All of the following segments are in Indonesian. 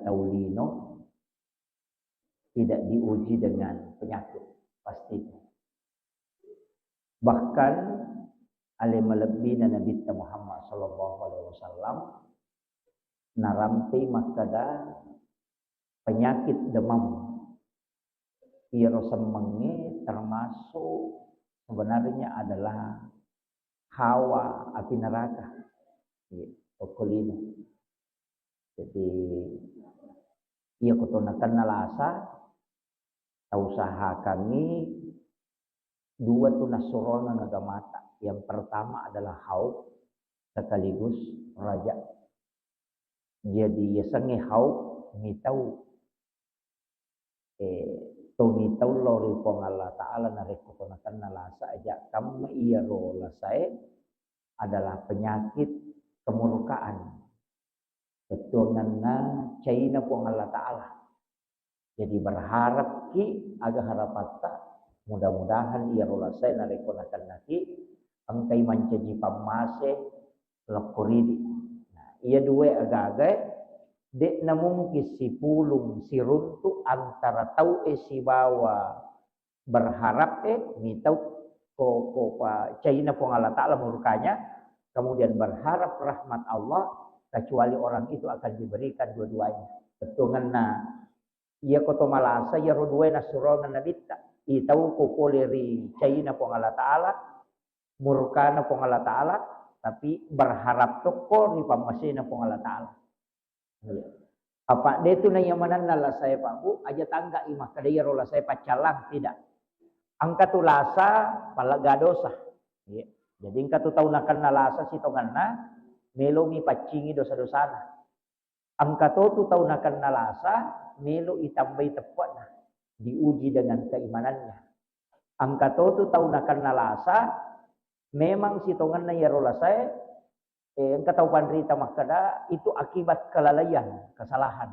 taulino, tidak diuji dengan penyakit pasti. Bahkan ale melebihna Nabi Muhammad sallallahu alaihi wasallam narampi makada penyakit demam. Ia rosemengi termasuk sebenarnya adalah hawa api neraka. Okolino. Jadi ia kutonakan nalasa usaha kami dua tu nasuronan agamata. Yang pertama adalah haub sekaligus raja. Jadi ia sange haub mitau mitau lori pong Allah Ta'ala narekutonakan nalasa aja kamu iya rola saya adalah penyakit kemurkaan. Ketuanganna China pong Allah Ta'ala. Jadi berharap ki agak harapata mudah-mudahan ia rola saya narekutonakan naki angkai mancaji pamase lokoridi. Nah, ia dua agak-agak dek namun si pulung si runtu antara tau si bawa berharap mitau ko China pong Allah Ta'ala murkanya kemudian berharap rahmat Allah kecuali orang itu akan diberikan dua-duanya. Betunganna ia koto malasa ia rodue nasurongan nabita itau ko koleri China pong Allah Ta'ala murkana pong Allah Ta'ala tapi berharap toko ni pamasina pong Allah Ta'ala. Apa dia tu nanya mana nala saya Pak Bu aja tangga imah kadaya rola saya pacalang tidak angka tu lasa palaga dosa ya. Jadi angka tu tahu nakan nalasa si tonganna melo mi pacingi dosa-dosana angka tu tahu nakan nalasa melo itambai tepatna diuji dengan keimanannya angka tu tahu nakan nalasa memang si tonganna ya rola saya engkau tahu panderita makada itu akibat kelalaian, kesalahan.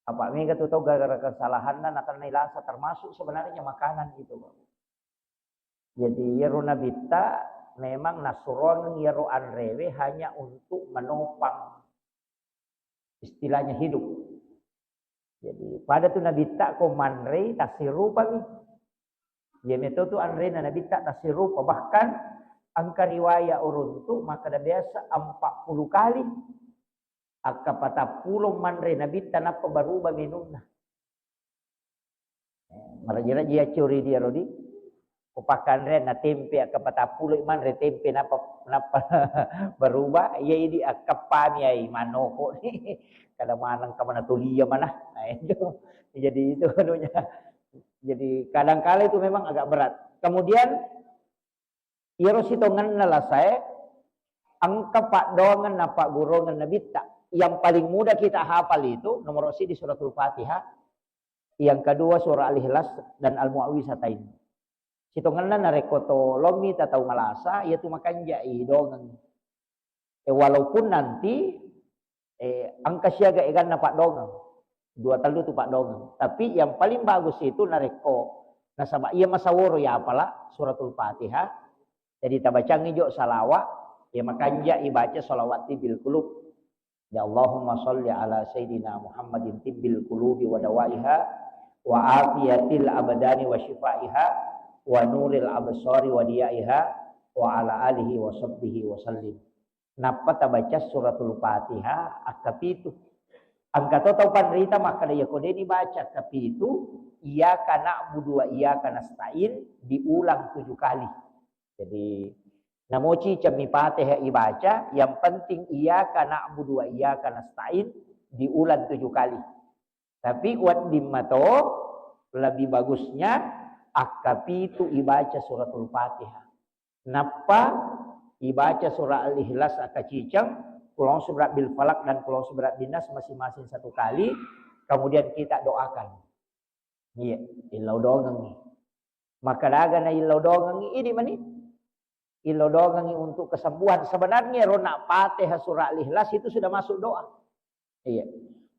Apa mereka tahu gara-gara kesalahan dan akan nilasa termasuk sebenarnya makanan gitu. Jadi yero nabita memang nasuron yero anrewe hanya untuk menopang istilahnya hidup. Jadi pada tu nabita ko manre tasirupa mi. Dia metode tu anre nabita tasirupa bahkan angka riwayat urun tu maka dah biasa 40 kali akka patapulong manre nabi tanapa baruba minumna marajira dia curi dia rodi upakan re na tempe akka patapulong manre tempe napa baruba ia di akka pami ai manoko kada manang ka mana tulia mana nah itu jadi itu anunya jadi kadang-kala itu memang agak berat kemudian Iro sitongan nalasai, angka pak dongan na pak gurongan nabita. Yang paling mudah kita hafal itu nomor di suratul Fatihah. Yang kedua surah Al-Ikhlas dan Al-Mu'awwizatain. Sitongan na rekoto lomi tatau ngalasa, yaitu makan jai dongan. Walaupun nanti angka siaga egan na pak dongan. Dua talu tu pak dongan. Tapi yang paling bagus itu nareko nasaba ia masaworo ya apalah suratul Fatihah. Jadi tabacang ijo salawat, ya makanya ibaca salawat bil qulub. Ya Allahumma sholli ala sayyidina Muhammadin tibbil qulubi wa dawaiha wa afiyatil abdani wa shifaiha wa nuril absari wa diyaiha wa ala alihi wa sahbihi wa sallim. Napa tabaca suratul Fatihah akapitu. Angka tau panrita maka dia kode ini baca akapitu iyyaka na'budu wa iyyaka nasta'in diulang 7 kali. Jadi namoci cami Fatihah ibaca yang penting iyyaka na'budu wa iyyaka nasta'in diulang 7 kali. Tapi kuat dimato lebih bagusnya akapitu ibaca suratul Fatihah. Napa ibaca surah Al-Ikhlas akacicang kulon surat bil falak dan kulon surat binas masing-masing 1 kali kemudian kita doakan. Iya, ilau dongangi. Maka daga na ilau dongangi ini mani ilodongangi untuk kesembuhan. Sebenarnya rona Fatihah surah Al-Ikhlas itu sudah masuk doa. Iya.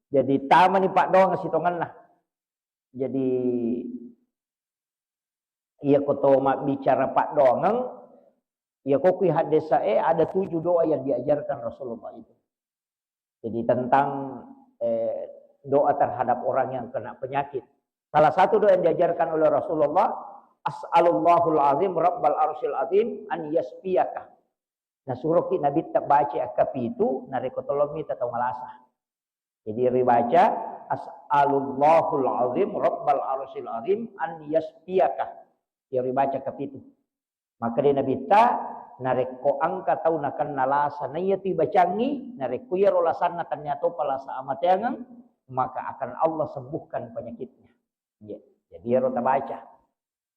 Jadi taman Pak Dong sitongan lah. Jadi iya kotoma bicara Pak Dongeng, iya kokui hadesa ada 7 doa yang diajarkan Rasulullah itu. Jadi tentang doa terhadap orang yang kena penyakit. Salah satu doa yang diajarkan oleh Rasulullah, as'alullahul azim rabbal arsyil azim an yasfiyaka. Nah suruh kita Nabi tak baca akapi itu, nareko tolomi tatau malasa. Jadi ribaca as'alullahul azim rabbal arsyil azim an yasfiyaka. Ya ribaca akapi itu. Maka dia Nabi tak nareko angka tau nakan nalasa nayati bacangi nareko ya rolasan ternyata palasa amateangan, maka akan Allah sembuhkan penyakitnya. Ya, jadi ya rota baca.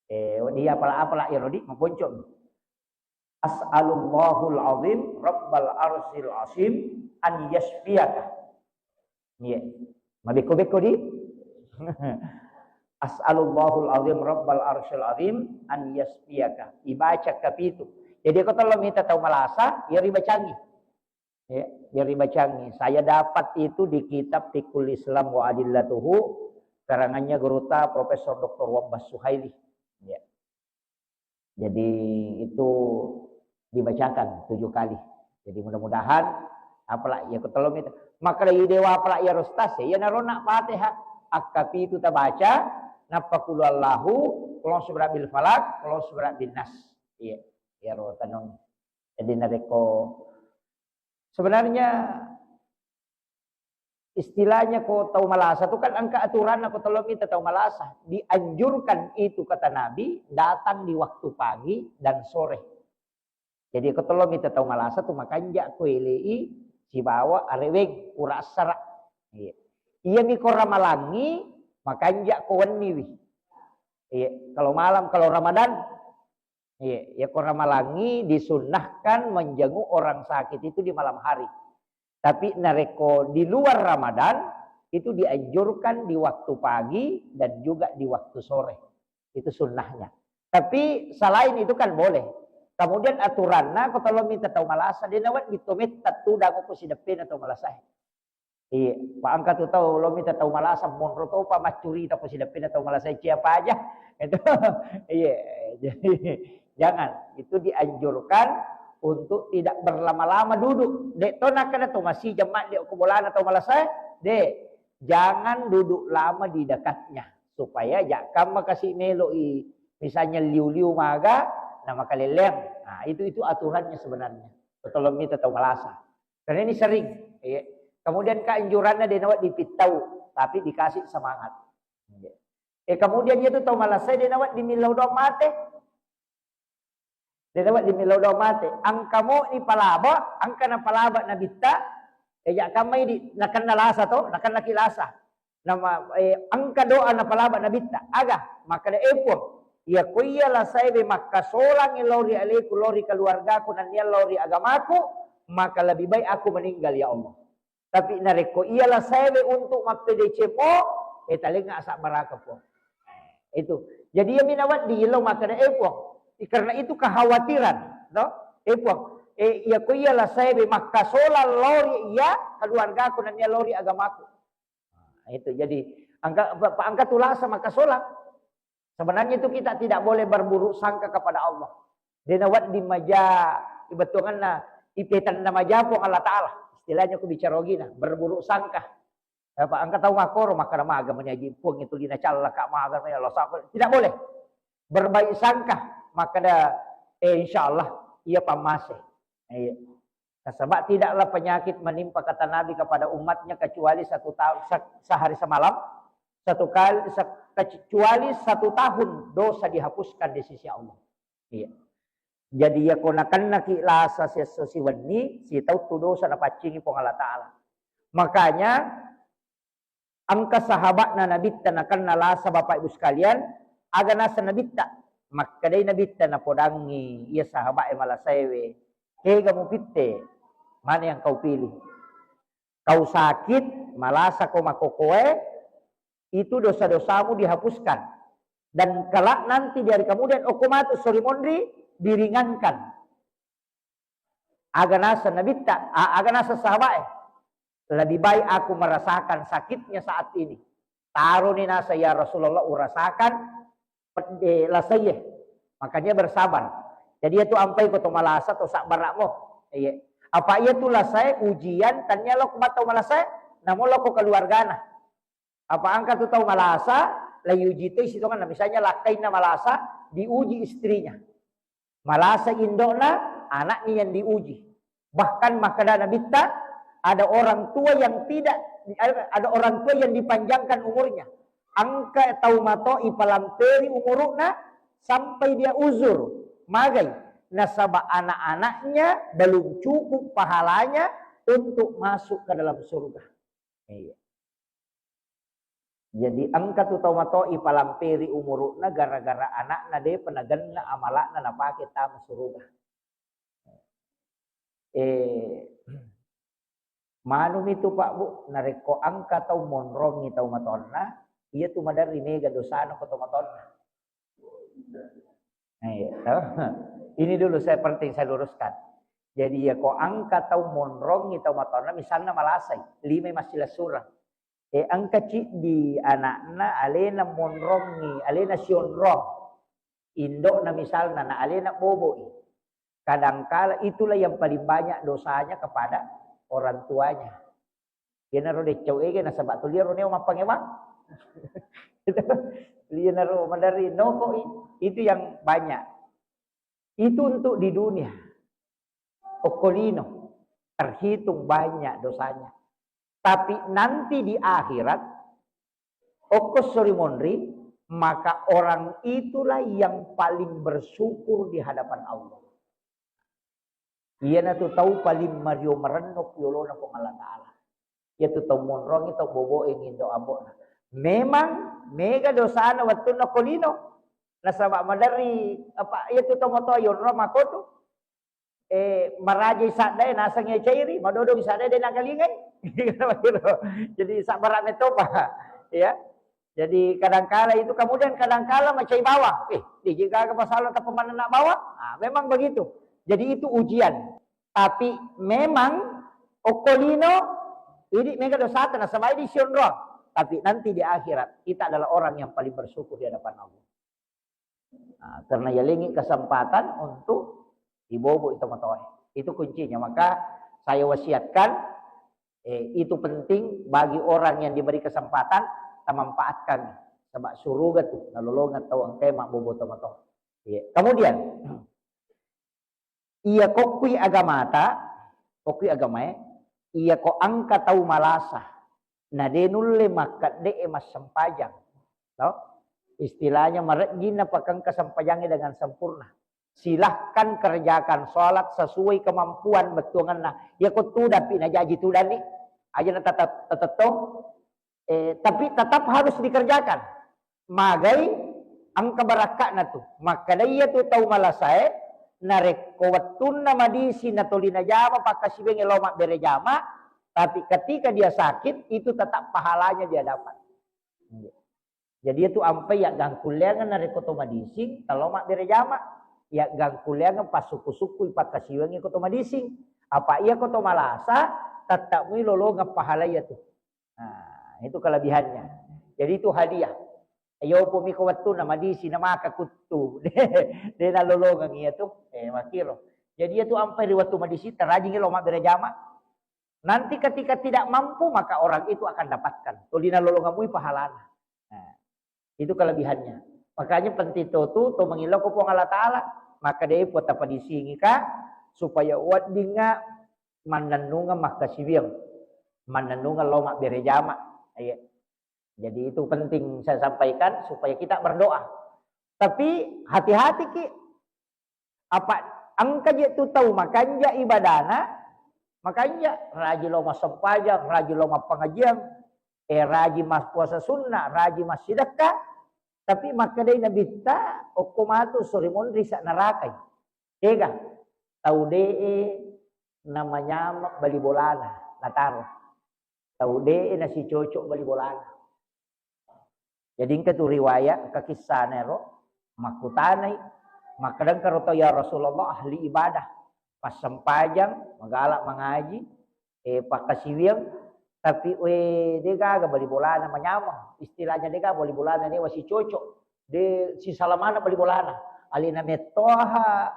Dia apalah ya rodi memponcong. As'alullahul azim rabbal arsyil azim an yasfiyaka. Ya. Mabeko-beko di. As'alullahul azim rabbal arsyil azim an yasfiyaka. Dibaca kapitu. Jadi kalau minta tahu malasa, ya ribacangi. Ya, ya ribacangi. Saya dapat itu di kitab Fiqhul Islam wa Adillatuhu, karangannya Guruta Profesor Dr. Wabbas Suhaili. Ya. Jadi itu dibacakan 7 kali. Jadi mudah-mudahan apalah ya kalau minta. Maka dari dewa apalah ya rostas ya narona Fatihah akapi itu tabaca nafakulallahu kalau surat bil falak kalau surat bin nas. Iya. Ya ro tanong. Jadi nareko sebenarnya istilahnya kau tahu malasa itu kan angka aturan aku tolong minta tahu malasa. Dianjurkan itu kata Nabi datang di waktu pagi dan sore. Jadi kau tolong minta tahu malasa tu makanya aku elei si bawa areweng urasara. Iya mi kau ramalangi makanya kau wani. Iya kalau malam kalau Ramadan ya kau ramalangi disunnahkan menjenguk orang sakit itu di malam hari. Tapi nareko di luar Ramadan itu dianjurkan di waktu pagi dan juga di waktu sore. Itu sunnahnya. Tapi selain itu kan boleh. Kemudian aturannya kalau minta tahu malasa dia nawat ditomit tatu dangu ko si depin atau malasa. Iya, Pak angkat tu tahu lo minta tahu malasa monro tahu Pak macuri atau si depin atau malasa siapa aja. Itu iya. Jadi jangan, itu dianjurkan untuk tidak berlama-lama duduk. Dek tona kana tu masih jemaat dek kumpulan atau malasa, dek jangan duduk lama di dekatnya supaya jakam kasih meloi misalnya liu-liu maga nama kalelem. Nah, itu aturannya sebenarnya. Betul minta tahu malasa. Karena ini sering, ya. Kemudian keanjurannya dia nawat dipitau tapi dikasih semangat. Kemudian dia tu tahu malasa dia nawat dimilau doa mate. Dia dapat dimilau doa mati. Angka mo ni palaba, angka na palaba na bitta, ya kamay di nakan nalasa to, nakan nakilasa. Nama angka doa na palaba na bitta, aga maka da epo. Ya kuya la saibe makasolang ilori alaiku lori keluarga ku dan ya lori agamaku, maka lebih baik aku meninggal ya Allah. Tapi nareko iya la saibe untuk mapede po, talinga asa baraka po. Itu. Jadi ya minawat di ilo maka da epo. Karena itu kekhawatiran, no? Ya ko ialah saya be makasola lori ya keluarga aku dan ya lori agamaku. Nah, itu jadi angka tulasa makasola. Sebenarnya itu kita tidak boleh berburuk sangka kepada Allah. Denawat di maja ibetungan na ipetan na maja po Allah Taala. Istilahnya aku bicara gina, berburuk sangka. Pak angka tahu makoro maka nama agamanya jimpung itu lina calla kak maga Allah sabar. Tidak boleh. Berbaik sangka maka dah insyaallah ia pamase. Sebab tidaklah penyakit menimpa kata Nabi kepada umatnya kecuali 1 tahun sehari semalam, kecuali 1 tahun dosa dihapuskan di sisi Allah. Iya. Jadi ya konakan naki lasa si weni si tahu tu dosa na pacingi pong Allah Taala. Makanya angka sahabat na nabitta nakan nalasa Bapak Ibu sekalian aga nasa nabitta. Maka day nabitta na podangi iya sahabat malasewe. Hega mo pitte, mana yang kau pilih? Kau sakit, malasa kau makokoe, itu dosa-dosamu dihapuskan. Dan kelak nanti dari kemudian okumatu sorimondri diringankan. Aganasa nabitta, aganasa sahabat. Lebih baik aku merasakan sakitnya saat ini. Taruh ni nasa ya Rasulullah urasakan lasayeh. Makanya bersabar. Jadi itu ampai ko malasa to sak barak mo. Apa ia tu lasay ujian tanya lo kumat to malasa namo lo ko keluargana. Apa angka tu tahu malasa, layujite situ kan misalnya lakai na malasa diuji istrinya. Malasa indokna anaknya yang diuji. Bahkan makadana bitta ada orang tua yang tidak ada orang tua yang dipanjangkan umurnya. Angka tahu mato ipalamperi umuruna sampai dia uzur. Magai nasabah anak-anaknya belum cukup pahalanya untuk masuk ke dalam surga. Iya. Jadi angka tu taumato ipalamperi umuruna gara-gara anak nade penaganna amalakna napake tamu surga. Manum itu Pak Bu nareko angka tau monrongi tau matonna iya tu madari mega dosa no tau matonna. Ini dulu saya penting saya luruskan. Jadi ya ko angka tau monrongi tau matonna misalnya malasai 5 masih surang. Angka cik di anakna alena monrongi, alena sionrong. Indok na misalnya na alena boboi. Kadangkala itulah yang paling banyak dosanya kepada orang tuanya. Dia naruh decau ege na sabat tu liar neo mapangewang. Dia naruh mandari noko itu yang banyak. Itu untuk di dunia. Okolino terhitung banyak dosanya. Tapi nanti di akhirat, okos sorimondri, maka orang itulah yang paling bersyukur di hadapan Allah. Ia tu tahu paling mario merenuk yolona ko Allah Ta'ala. Ia tu tahu monrong itu bobo ingin do abona. Memang mega dosa na waktu na kolino. Nasabak madari apa ia tu tahu moto yon roma koto. Marajay sadai nasang ya cairi, madodong sadai dia nakalingay. Jadi sabaran itu Pak, ya. Jadi kadangkala itu kemudian kadangkala macai bawah. Jika ke masalah tak pemana nak bawa, memang begitu. Jadi itu ujian. Tapi memang okolino ini mega dosa tanah sama ini sionro. Tapi nanti di akhirat kita adalah orang yang paling bersyukur di hadapan Allah. Karena ya lengi kesempatan untuk dibobo itu matoe. Itu kuncinya. Maka saya wasiatkan itu penting bagi orang yang diberi kesempatan kita manfaatkan sebab surga tu nalolongan tau ang tema bobo tomato. Kemudian iya kokui agamata, kokui agamae, iya ko angka tau malasa. Na denulle makat de mas sempajang. No? Istilahnya marajin na pakang kesampajangnya dengan sempurna. Silahkan kerjakan sholat sesuai kemampuan betungan na. Ya ko tu dapi na jaji tu dani. Aja na tetap tapi tetap harus dikerjakan. Magai ang kabaraka na tu. Maka daya tu tau malasay narekowatun na madisi na tolina jama pakasibeng elomak berejama. Tapi ketika dia sakit itu tetap pahalanya dia dapat. Jadi itu ampai ya gangkuliangan narekoto madisi talomak berejama. Ya gangkuliangan pas suku-suku pakasibeng ekoto madisi. Apa iya koto malasa tetap lolongan pahalanya tu. Nah, itu kelebihannya. Jadi itu hadiah. Ayo pumiko waktu nama disi nama kakutu. Dia na lolongan iya tu. Makiro. Jadi itu ampai di waktu madisi terajing lomak berjama. Nanti ketika tidak mampu maka orang itu akan dapatkan. Tolina lolongan mui pahalana. Nah, itu kelebihannya. Makanya penting tu mengilau kupong Allah Ta'ala. Maka dia buat apa disingi ka supaya uat dinga mananunga makasibiyang. Mananunga lomak berejama. Jadi itu penting saya sampaikan supaya kita berdoa. Tapi hati-hati ki. Apa angka je tu tahu makanya ibadana. Makanya rajin loma sempajang, rajin loma pengajian, rajin mas puasa sunnah, rajin mas sedekah. Tapi maka day nabita okomatu sorimondri sa narakai. Tega tahu dee namanya bali bolana nataro. Tahu dee na si cocok bali bolana. Jadi itu riwayat kakisah nero makutanay makadang karoto ya Rasulullah ahli ibadah pas sempajang magalak mengaji pakasiwiyang tapi dega bali bolana manyamang istilahnya dega bali bolana ni wasi cocok de si salamana bali bolana alina metoha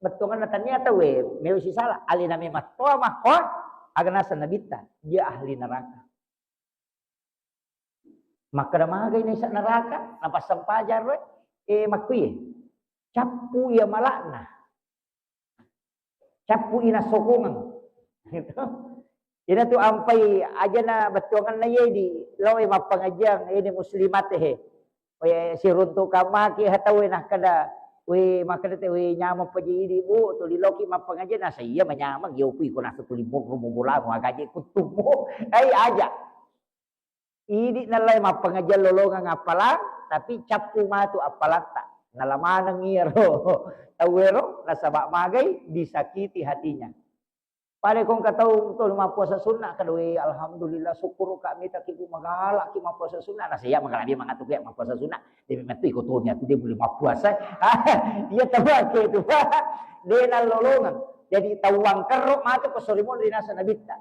betungan ternyata meu si salah alina metoha mah agana sanabita dia ahli neraka. Maka magay na sa neraka, napasampajar we, makwi. Capu ya malakna. Capu ina sokongan. Gitu. Ina tu ampai aja na batuangan na ye di lawe mapangajang ini muslimat he. We si runtu kamaki hatawe nah kada we makada te we nyama paji di bu tu di loki mapangajang na saya menyamang yo kui ko nasa tulimok rumubula mo agaje kutumo. Ai aja. Idi nalay mapangajang lolongan apalang tapi capu ma tu apalata. Nalamanang iro. Tawero nasabak magay disakiti hatinya. Pare kong kataw to mapuasa sunnah kadwe alhamdulillah syukur kami tak ibu magala ki mapuasa sunnah na siya magalabi mga tuya mapuasa sunnah di metu ikotonya tu dia boleh mapuasa dia tabak itu dia nalolongan jadi tawang kerok matu ko sorimon di nasa nabita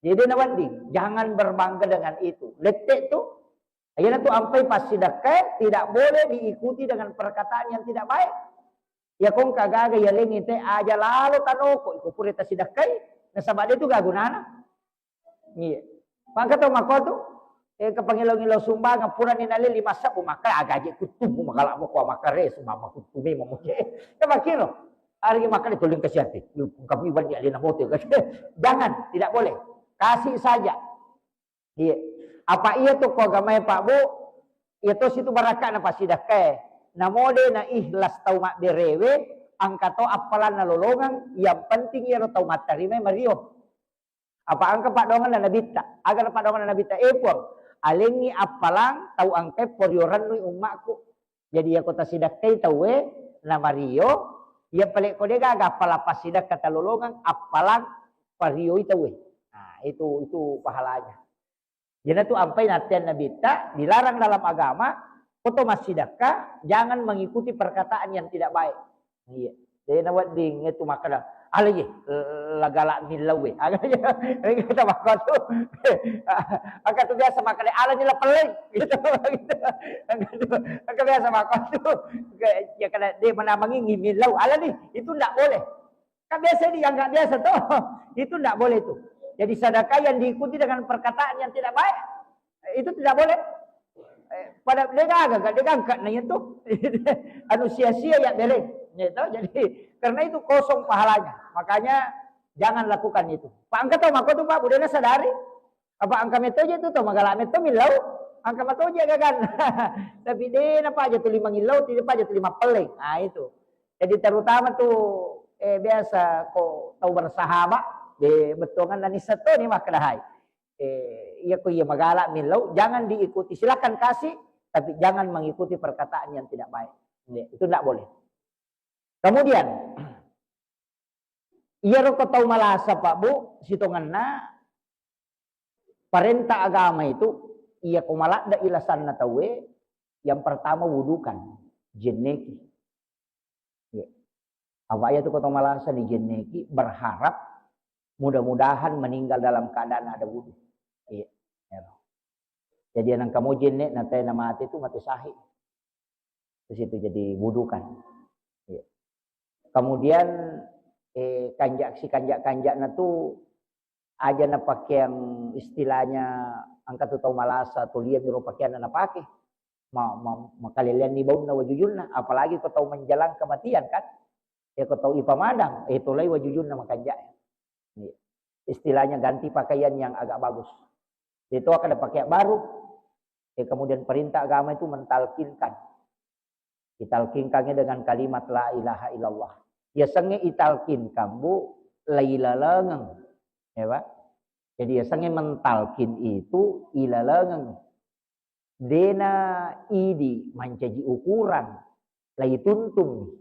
jadi nawandi jangan berbangga dengan itu letek tu ayeuna tu ampai pas sedekah tidak boleh diikuti dengan perkataan yang tidak baik ya kong kagaga ya lengite aja lalu tanoko ikupuri ta sedekah nasabak dia tu gagunana. Iya. Pangkat mako tu kapangilaw-ilaw sumba nga pura ni nali lima sa maka agaje kutum magala mo ko makare sumama kutumi mo mo. Kabakino. Ari maka dituling ka siya. Yung kami iban di alina mote. Jangan, tidak boleh. Kasih saja. Iya. Apa iya tu ko gamay Pak Bu? Ito situ baraka na pasidakay. Namode na ihlas tau mak derewe angka to apalan nalolongan yang penting ia tahu matarime mario apa angka pak dongan na nabita agar pak dongan na nabita epor alengi apalang tahu angke porioran nui umakku jadi aku ta sidak kay tahu na mario ia palik ko dega aga palapas sidak kata lolongan apalang pario itawe nah itu pahalanya jadi tu ampai natian nabita dilarang dalam agama foto masidaka jangan mengikuti perkataan yang tidak baik. Iya. Dia nawat ding itu makanan. Alagi lagala milawe. Agaknya kita makan tu. Agak tu biasa makan ala ni peling gitu. Agak biasa makan tu. Ya kena dia menamangi milau ala ni itu enggak boleh. Kan biasa dia enggak biasa tu. Itu enggak boleh tu. Jadi sedekah yang diikuti dengan perkataan yang tidak baik itu tidak boleh. Pada dia agak nanya tu. Anu sia-sia ya beleng. Gitu. Jadi karena itu kosong pahalanya. Makanya jangan lakukan itu. Pak angka tahu mako tu Pak budana sadari. Apa angka metoje tu tahu magala meto milau. Angka metoje gagan. Tapi dia apa aja tu 5 ngilau, tidak aja tu 5 peling. Nah itu. Jadi terutama tu biasa kok tahu bersahabat di betongan dan isato ni makadahai. Iya ko iya magala milau, jangan diikuti. Silakan kasih tapi jangan mengikuti perkataan yang tidak baik. Itu tidak boleh. Kemudian, iya roko tahu malasa Pak Bu, sitongan na perintah agama itu, iya kumalak da ilasan na tawe, yang pertama wudukan, jenneki. Ya. Apa ya tu kota malasa di jenneki berharap mudah-mudahan meninggal dalam keadaan ada wudu. Iya. Ya. Jadi yang kamu jennek nanti nama mati itu mati sahih. Terus itu jadi wudukan. Kemudian kanjak na tu aja na pakai yang istilahnya angkat tu tau malasa tu lihat biro pakaian na pakai makalilian ni bau na wajujun na apalagi kau tahu menjelang kematian kan ya kau tahu ipamadang itu lagi wajujun na makanjak istilahnya ganti pakaian yang agak bagus itu akan ada pakaian baru kemudian perintah agama itu mentalkinkan italkinkannya dengan kalimat la ilaha illallah. Ya sange italkin kamu lailalangeng. Ya Pak. Jadi ya sange mentalkin itu ilalangeng. Dena idi mancaji ukuran lai tuntung.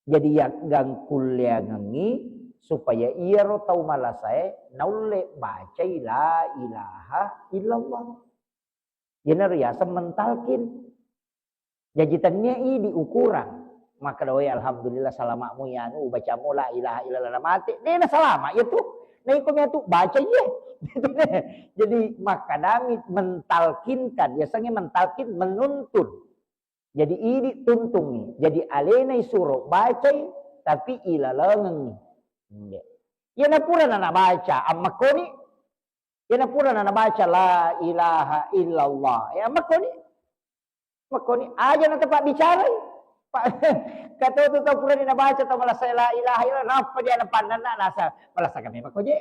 Jadi ya gang kulyangengi supaya ia ro tau malasai naule baca la ilaha illallah. Jenar ya sementalkin. Jajitannya ini ukuran. Maka doa alhamdulillah salamakmu ya nu baca la ilaha illallah mati. Dia salama itu. Nah ikumnya tu baca je. Jadi maka kami mentalkinkan, biasanya mentalkin menuntun. Jadi ini tuntungi. Jadi alenai suruh baca tapi ilalangeng. Ya na pura na baca amma koni Yan na pura na nabaca la ilaha illallah. Ya makoni aja na tapak bicara. Kata tu tahu pura ni nabaca tahu malah saya la ilaha illallah. Napa dia napan na nasa malah sa kami makoje.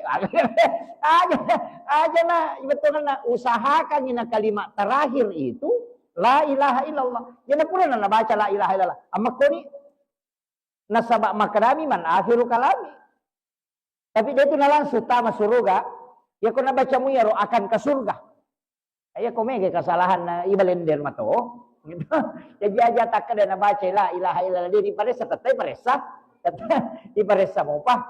Aja na betul na usahakan ni na kalimat terakhir itu la ilaha illallah. Yan na pura na nabaca la ilaha illallah. Makoni nasabak makrami man akhiru kalami. Tapi dia itu na langsung tama suruga. Ya kung nabaca mo yaro akan ke surga. Ay kung may kesalahan na ibalender mato. Gitu. Jadi aja tak kada nabaca la ilaha illallah di paresa tatay paresa. Di paresa mo pa.